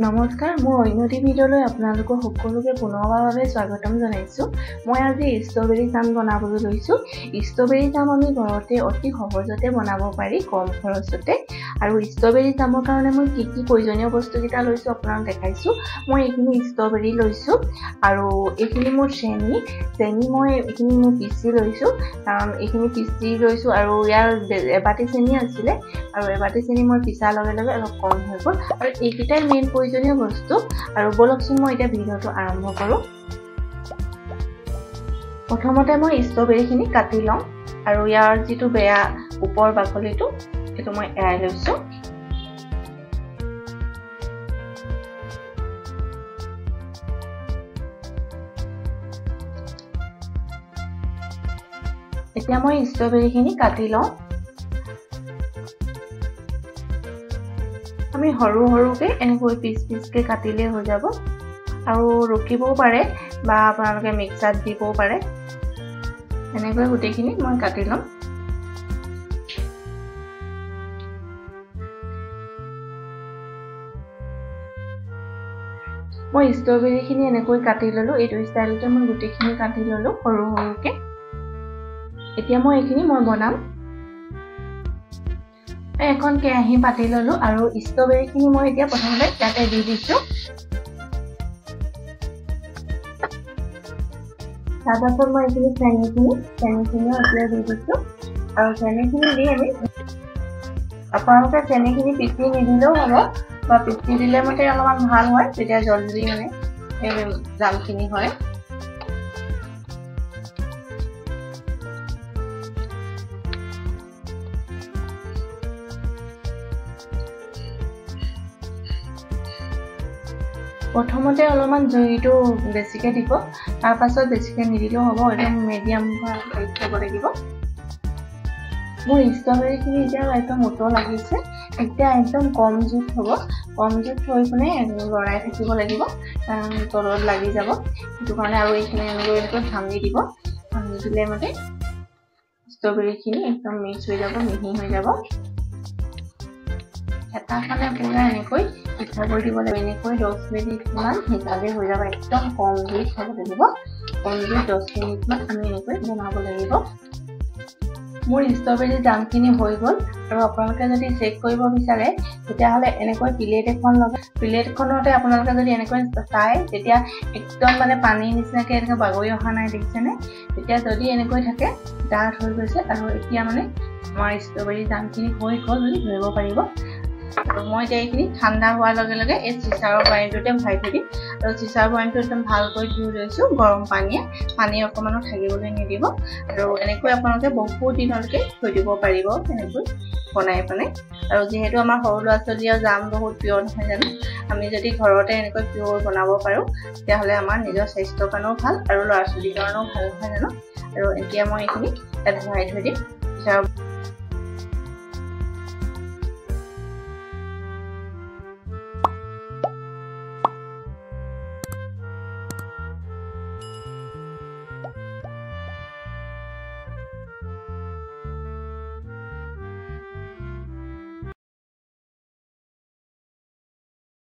নমস্কাৰ, মই অন্যটি ভিডিঅ'লৈ আপোনালোকক সকলোকে পুনৰবাৰভাৱে স্বাগতম জনাইছোঁ। মই আজি ষ্ট্ৰবেৰী জাম বনাবলৈ লৈছোঁ। ষ্ট্ৰবেৰী জাম আমি ঘৰতে অতি সহজতে বনাব পাৰি, কম খৰচতে। আৰু ষ্ট্ৰবেৰী জামৰ কাৰণে মই কি প্ৰয়োজনীয় বস্তুকেইটা লৈছোঁ আপোনাক দেখাইছোঁ। মই এইখিনি ষ্ট্ৰবেৰী লৈছোঁ আৰু এইখিনি মোৰ চেনি মই এইখিনি পিচি লৈছোঁ, কাৰণ এইখিনি পিচি লৈছোঁ আৰু ইয়াৰ এবাটি চেনি আছিলে আৰু এবাটি চেনি মই পিছাৰ লগে লগে অলপ কম হৈ গ'ল। আৰু এইকেইটাই মেইন প্ৰয়োজনীয় বস্তু। আৰু বলকচোন মই এতিয়া ভিডিঅ'টো আৰম্ভ কৰোঁ। প্ৰথমতে মই ষ্ট্ৰবেৰীখিনি কাটি লওঁ আৰু ইয়াৰ যিটো বেয়া ওপৰ বাকলিটো সেইটো মই এৰাই লৈছোঁ। এতিয়া মই ষ্ট্ৰবেৰীখিনি কাটি লওঁ। আমি সৰু সৰুকৈ এনেকৈ পিচকৈ কাটিলে হৈ যাব আৰু ৰুকিবও পাৰে বা আপোনালোকে মিক্সাৰত দিবও পাৰে। এনেকৈ গোটেইখিনি মই কাটি ল'ম। মই ষ্ট্ৰবেৰীখিনি এনেকৈ কাটি ল'লোঁ। এইটো ষ্টাইলতে মই গোটেইখিনি কাটি ল'লোঁ সৰু সৰুকৈ। এতিয়া মই এইখিনি বনাম। এখন কেৰাহী পাতি ল'লোঁ আৰু ষ্ট্ৰবেৰীখিনি মই এতিয়া প্ৰথমতে ইয়াতে দি দিছোঁ। তাৰপাছত মই এইখিনি চেনিখিনিও এতিয়া দি দিছোঁ আৰু চেনিখিনি দি আমি আপোনালোকে চেনিখিনি পিচি নিদিলেও হ'ব বা পিচি দিলে মতে অলপমান ভাল হয়, তেতিয়া জলদি জামখিনি হয়। প্ৰথমতে অলপমান জুইটো বেছিকৈ দিব, তাৰপাছত বেছিকৈ নিদিলেও হ'ব, একদম মিডিয়াম থ'ব লাগিব। মোৰ ষ্ট্ৰবেৰীখিনি এতিয়া একদম উতল লাগিছে। এতিয়া একদম কম জুইত থ'ব, কম জুইত থৈ পিনে লৰাই থাকিব লাগিব, কাৰণ তলত লাগি যাব। সেইটো কাৰণে আৰু এইখিনি এনেকৈ ভাঙি দিব। ভাঙি দিলে মানে ষ্ট্ৰবেৰীখিনি একদম মিক্স হৈ যাব, মিহি হৈ যাব। এটা ফালে পুৰা এনেকৈ পিঠা কৰি দিব লাগিব। এনেকৈ 10 মিনিটমান সিজালে হৈ যাব। একদম কম জুইত থ'ব লাগিব। কম জুইত 10 মিনিটমান আমি এনেকৈ বনাব লাগিব। মোৰ ষ্ট্ৰবেৰী জামখিনি হৈ গ'ল আৰু আপোনালোকে যদি চেক কৰিব বিচাৰে তেতিয়াহ'লে এনেকৈ প্লেট এখন লগাই প্লেটখনতে আপোনালোকে যদি এনেকৈ চায় তেতিয়া একদম পানীৰ নিচিনাকৈ এনেকৈ বাগৰি অহা নাই, দেখিছেনে? তেতিয়া যদি এনেকৈ থাকে ডাঠ হৈ গৈছে আৰু এতিয়া আমাৰ ষ্ট্ৰবেৰী জামখিনি হৈ গ'ল বুলি ধৰিব পাৰিব। আৰু মই এতিয়া এইখিনি ঠাণ্ডা হোৱাৰ লগে লগে এই চিচাৰৰ বৈয়ামটোতে ভৰাই থৈ দিম। আৰু চিচাৰ বৈয়ামটো একদম ভালকৈ ধুই লৈছোঁ গৰম পানী অকণমানো থাকিবলৈ নিদিব। আৰু এনেকৈ আপোনালোকে বহুত দিনলৈকে থৈ দিব পাৰিব এনেকৈ বনাই পেলাই। আৰু যিহেতু আমাৰ সৰু ল'ৰা ছোৱালীৰ জাম বহুত প্ৰিয় নহয় জানো, আমি যদি ঘৰতে এনেকৈ পিয়ৰ বনাব পাৰোঁ তেতিয়াহ'লে আমাৰ নিজৰ স্বাস্থ্যৰ কাৰণেও ভাল আৰু ল'ৰা ছোৱালীৰ কাৰণেও ভাল নহয় জানো। আৰু এতিয়া মই এইখিনি ভৰাই থৈ দিম।